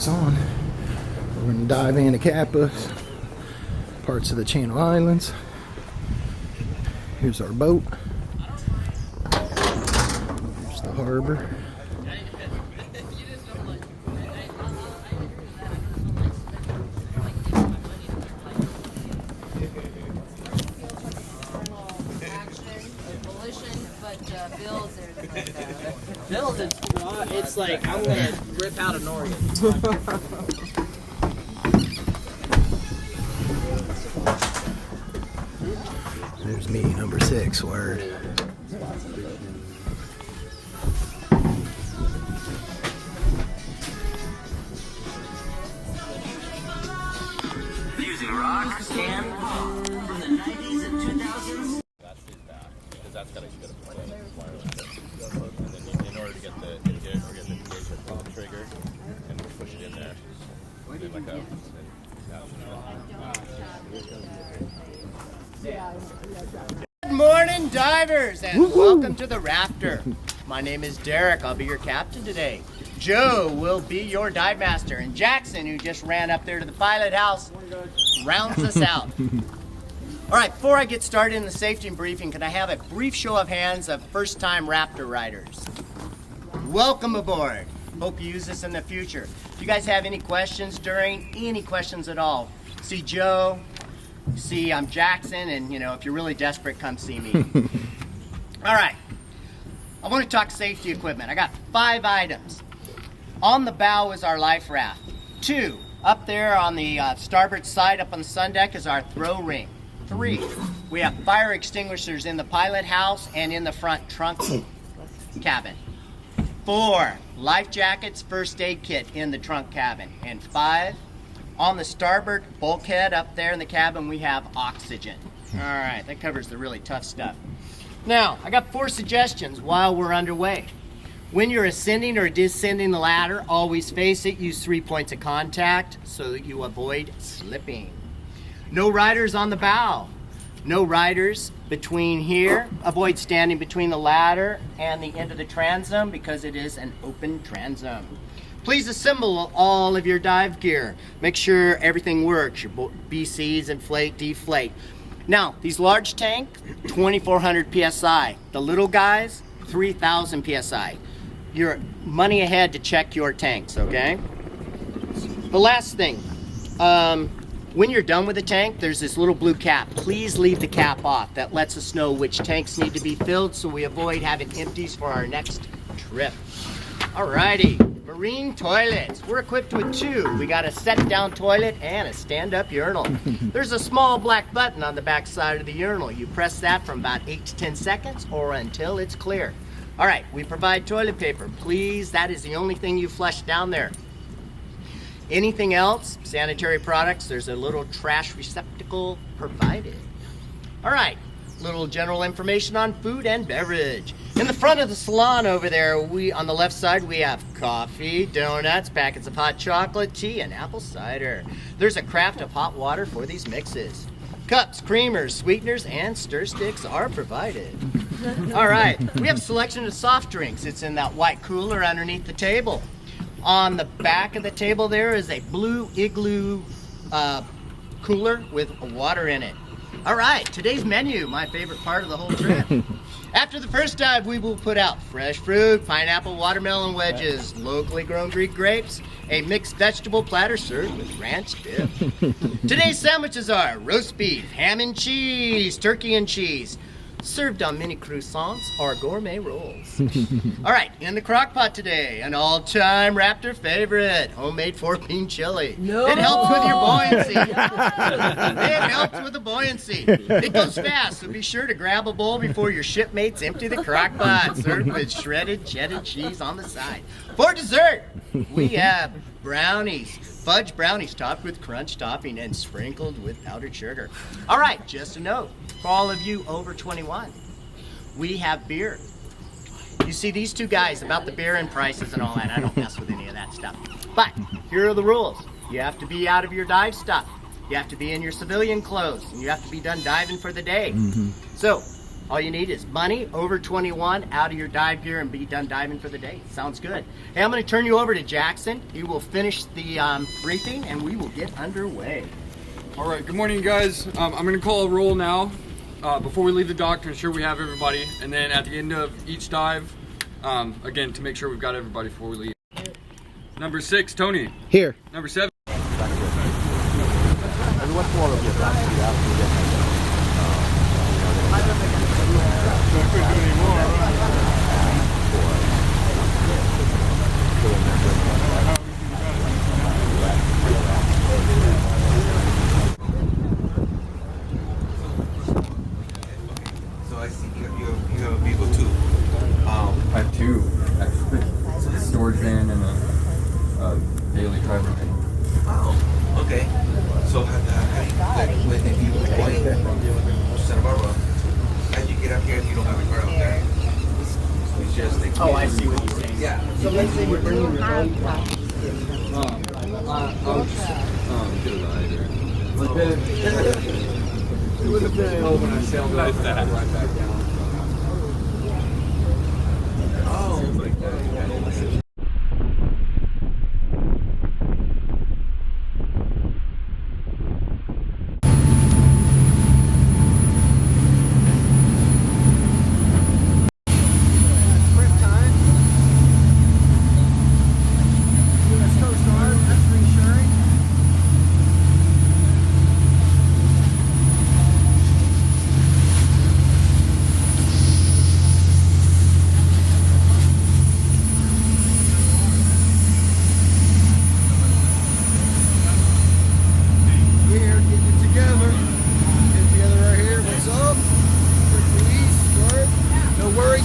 lights on. We're going to dive Anacapa, parts of the Channel Islands. Here's our boat. Here's the harbor. Bills, it's like I'm gonna rip out an organ. There's me, number 6, word. Using rock and pop from the 90s and 2000s. That's his back, because that's got to get a wireless. And then in order to get the engagement from the trigger, and we'll push it in there. And then like Good morning, divers, and welcome to the Rafter. My name is Derek. I'll be your captain today. Joe will be your dive master, and Jackson, who just ran up there to the pilot house, rounds us out. All right, before I get started in the safety briefing, can I have a brief show of hands of first-time Raptor riders? Welcome aboard. Hope you use this in the future. If you guys have any questions any questions at all, see Joe, see I'm Jackson, and if you're really desperate, come see me. All right, I want to talk safety equipment. I got 5 items. On the bow is our life raft. 2, up there on the starboard side up on the sun deck is our throw ring. 3, we have fire extinguishers in the pilot house and in the front trunk cabin. 4, life jackets, first aid kit in the trunk cabin. And 5, on the starboard bulkhead up there in the cabin, we have oxygen. All right, that covers the really tough stuff. Now, I got 4 suggestions while we're underway. When you're ascending or descending the ladder, always face it. Use 3 points of contact so that you avoid slipping. No riders on the bow. No riders between here. Avoid standing between the ladder and the end of the transom because it is an open transom. Please assemble all of your dive gear. Make sure everything works. Your BCs, inflate, deflate. Now, these large tanks, 2,400 PSI. The little guys, 3,000 PSI. You're money ahead to check your tanks, okay? The last thing, when you're done with the tank, there's this little blue cap. Please leave the cap off. That lets us know which tanks need to be filled so we avoid having empties for our next trip. Alrighty, marine toilets. We're equipped with 2. We got a set-down toilet and a stand-up urinal. There's a small black button on the back side of the urinal. You press that from about 8 to 10 seconds or until it's clear. All right, we provide toilet paper. Please, that is the only thing you flush down there. Anything else, sanitary products, there's a little trash receptacle provided. All right, little general information on food and beverage. In the front of the salon over there, on the left side, we have coffee, donuts, packets of hot chocolate, tea, and apple cider. There's a craft of hot water for these mixes. Cups, creamers, sweeteners, and stir sticks are provided. All right, we have a selection of soft drinks. It's in that white cooler underneath the table. On the back of the table there is a blue igloo cooler with water in it. All right, today's menu, my favorite part of the whole trip. After the first dive, we will put out fresh fruit, pineapple, watermelon wedges, locally grown Greek grapes, a mixed vegetable platter served with ranch dip. Today's sandwiches are roast beef, ham and cheese, turkey and cheese, served on mini croissants or gourmet rolls. All right, in the crock pot today, an all-time Raptor favorite, homemade 4-bean chili. No. It helps with your buoyancy. It helps with the buoyancy. It goes fast, so be sure to grab a bowl before your shipmates empty the crock pot. Served with shredded cheddar cheese on the side. For dessert, we have brownies. Fudge brownies topped with crunch topping and sprinkled with powdered sugar. All right, just a note. For all of you over 21, we have beer. You see these 2 guys about the beer and prices and all that. I don't mess with any of that stuff. But here are the rules. You have to be out of your dive stuff. You have to be in your civilian clothes. And you have to be done diving for the day. So All you need is money, over 21, out of your dive gear, and be done diving for the day. Sounds good. Hey, I'm going to turn you over to Jackson. He will finish the briefing, and we will get underway. All right, good morning, guys. I'm going to call a roll now before we leave the dock to ensure we have everybody. And then at the end of each dive, again, to make sure we've got everybody before we leave. Number 6, Tony. Here. Number 7. So I see you have a vehicle too. I have 2, actually. A storage van and a daily driver van. Oh, okay. So how do you, when you deploy Santa Barbara, how do you get up here if you don't have a car out there? It's just like, Oh, I see what you're saying. yeah. So let's say you're bringing your own I'll just get it out of here. It would have been when I sailed right back down.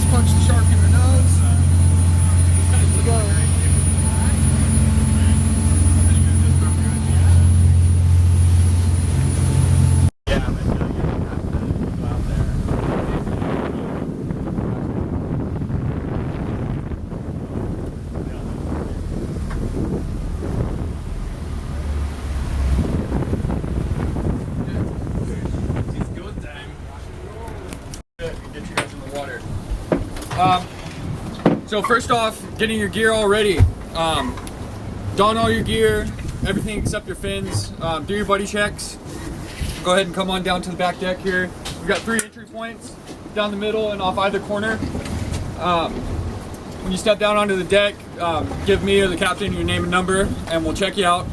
Punch the shark in the nose. Here we go. So first off, getting your gear all ready. Don all your gear, everything except your fins. Do your buddy checks. Go ahead and come on down to the back deck here. We've got 3 entry points down the middle and off either corner. When you step down onto the deck, give me or the captain your name and number, and we'll check you out.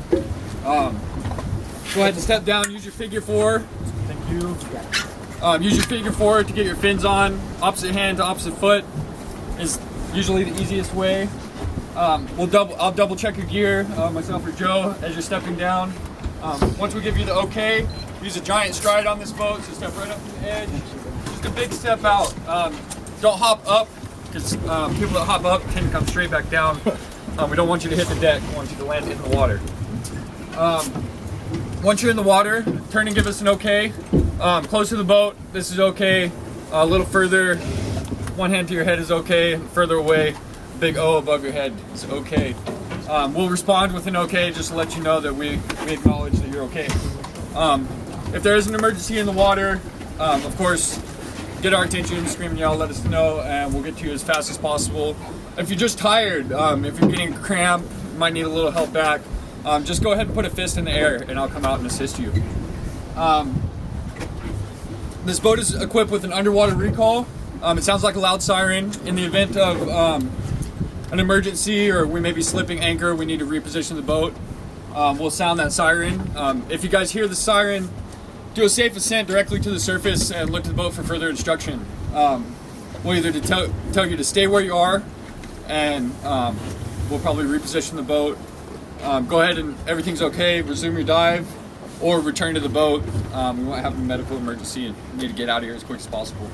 Go ahead and step down. Use your figure 4. Thank you. Use your figure 4 to get your fins on. Opposite hand to opposite foot is usually the easiest way. I'll double check your gear, myself or Joe, as you're stepping down. Once we give you the okay, use a giant stride on this boat, so step right up to the edge. Just a big step out. Don't hop up, because people that hop up tend to come straight back down. We don't want you to hit the deck, we want you to land in the water. Once you're in the water, turn and give us an okay. Close to the boat, this is okay. A little further, one hand to your head is okay. Further away, big O above your head is okay. We'll respond with an okay just to let you know that we acknowledge that you're okay. If there is an emergency in the water, of course, get our attention, scream and yell, let us know, and we'll get to you as fast as possible. If you're just tired, if you're getting a cramp, you might need a little help back, just go ahead and put a fist in the air and I'll come out and assist you. This boat is equipped with an underwater recall. It sounds like a loud siren. In the event of an emergency or we may be slipping anchor, we need to reposition the boat. We'll sound that siren. If you guys hear the siren, do a safe ascent directly to the surface and look to the boat for further instruction. We'll either tell you to stay where you are, and we'll probably reposition the boat. Go ahead and everything's okay, resume your dive, or return to the boat. We might have a medical emergency and need to get out of here as quick as possible.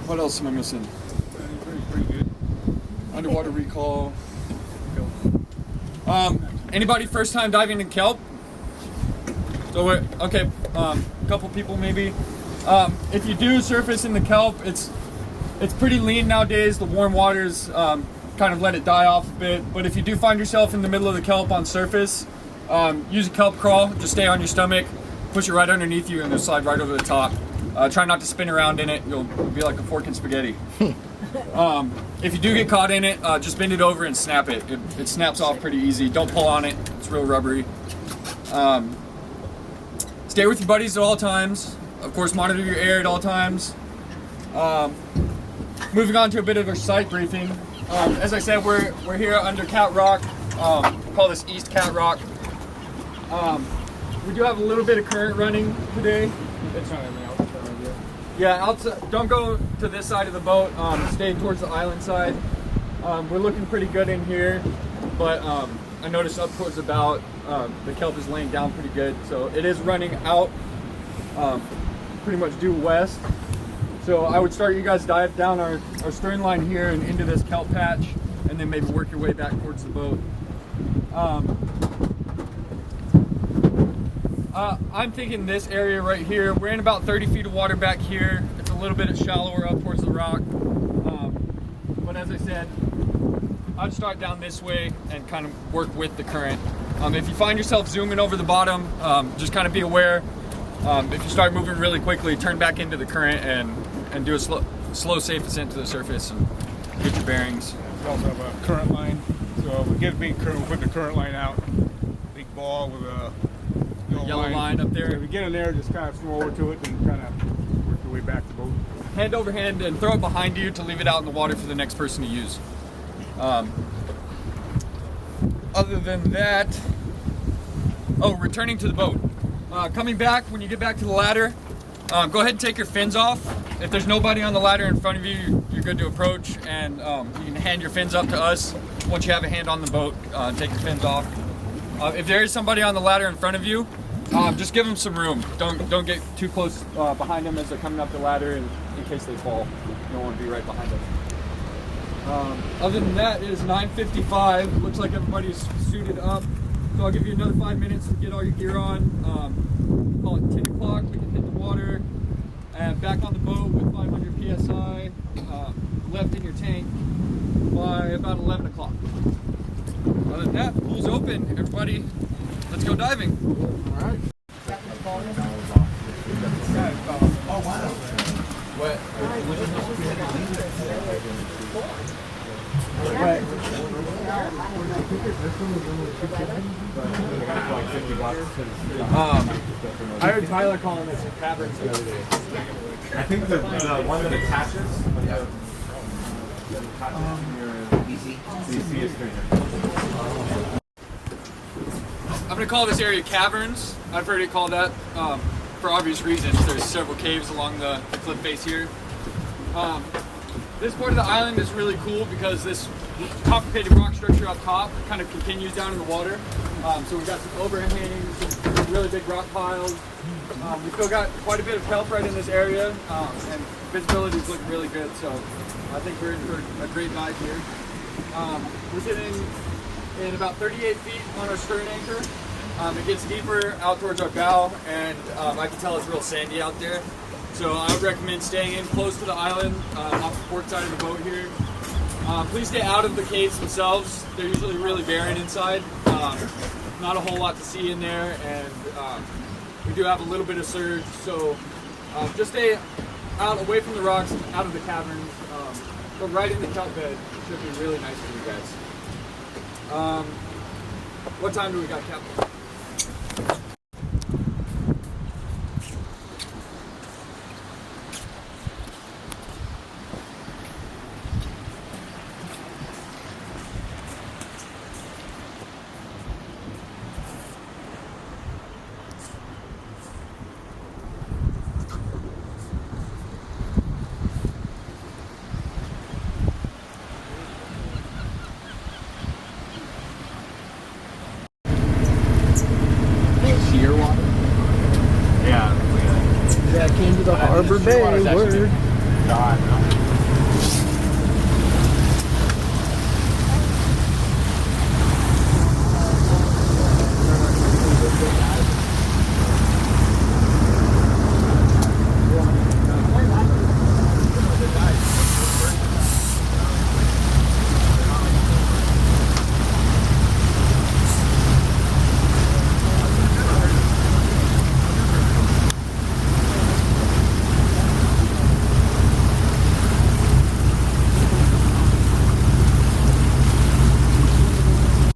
What else am I missing? Pretty good. Underwater recall. Anybody first time diving in kelp? So we're, okay, a couple people maybe. If you do surface in the kelp, it's pretty lean nowadays. The warm waters kind of let it die off a bit. But if you do find yourself in the middle of the kelp on surface, use a kelp crawl. Just stay on your stomach. push it right underneath you and it'll slide right over the top. Try not to spin around in it. You'll be like a fork in spaghetti. If you do get caught in it, just bend it over and snap it. It snaps off pretty easy. Don't pull on it. It's real rubbery. Stay with your buddies at all times. Of course, monitor your air at all times. Moving on to a bit of a site briefing. As I said, we're here under Cat Rock. We call this East Cat Rock. We do have a little bit of current running today. It's not even out. Yeah, outside, don't go to this side of the boat. Stay towards the island side. We're looking pretty good in here, but I noticed up towards the bow, the kelp is laying down pretty good. So it is running out, pretty much due west. So I would start you guys dive down our stern line here and into this kelp patch, and then maybe work your way back towards the boat. I'm thinking this area right here, we're in about 30 feet of water back here. It's a little bit shallower up towards the rock. But as I said, I'd start down this way and kind of work with the current. If you find yourself zooming over the bottom, just kind of be aware. If you start moving really quickly, turn back into the current and do a slow safe ascent to the surface and get your bearings. We also have a current line. So we get being current, we put the current line out. Big ball with a yellow line up there. So if you get in there, just kind of swim over to it and kind of work your way back to the boat. Hand over hand and throw it behind you to leave it out in the water for the next person to use. Other than that, returning to the boat. Coming back, when you get back to the ladder, go ahead and take your fins off. If there's nobody on the ladder in front of you, you're good to approach, and you can hand your fins up to us. Once you have a hand on the boat, take your fins off. If there is somebody on the ladder in front of you, just give them some room. Don't get too close behind them as they're coming up the ladder, in case they fall. You don't want to be right behind them. Other than that, it is 9:55. Looks like everybody's suited up. So I'll give you another 5 minutes to get all your gear on. Call it 10 o'clock, we can hit the water. And back on the boat with 500 PSI, left in your tank by about 11 o'clock. Other than that, pool's open. Everybody, let's go diving. All right. Oh, wow. What? I heard Tyler calling this caverns the other day. I think the one that attaches when the DC is 300. I'm going to call this area caverns. I've heard it called that for obvious reasons. There's several caves along the cliff face here. This part of the island is really cool because this complicated rock structure up top kind of continues down in the water. So we've got some overhangs, some really big rock piles. We've still got quite a bit of kelp right in this area, and visibility is looking really good. So I think we're in for a great dive here. We're sitting in about 38 feet on our stern anchor. It gets deeper out towards our bow, and I can tell it's real sandy out there. So I would recommend staying in close to the island, off the port side of the boat here. Please stay out of the caves themselves. They're usually really barren inside. Not a whole lot to see in there, and we do have a little bit of surge. So just stay out, away from the rocks, out of the caverns, but right in the kelp bed. Should be really nice for you guys. What time do we got, Captain? Sheer water. Yeah. Yeah, came to the Harbor Bay. Word. God,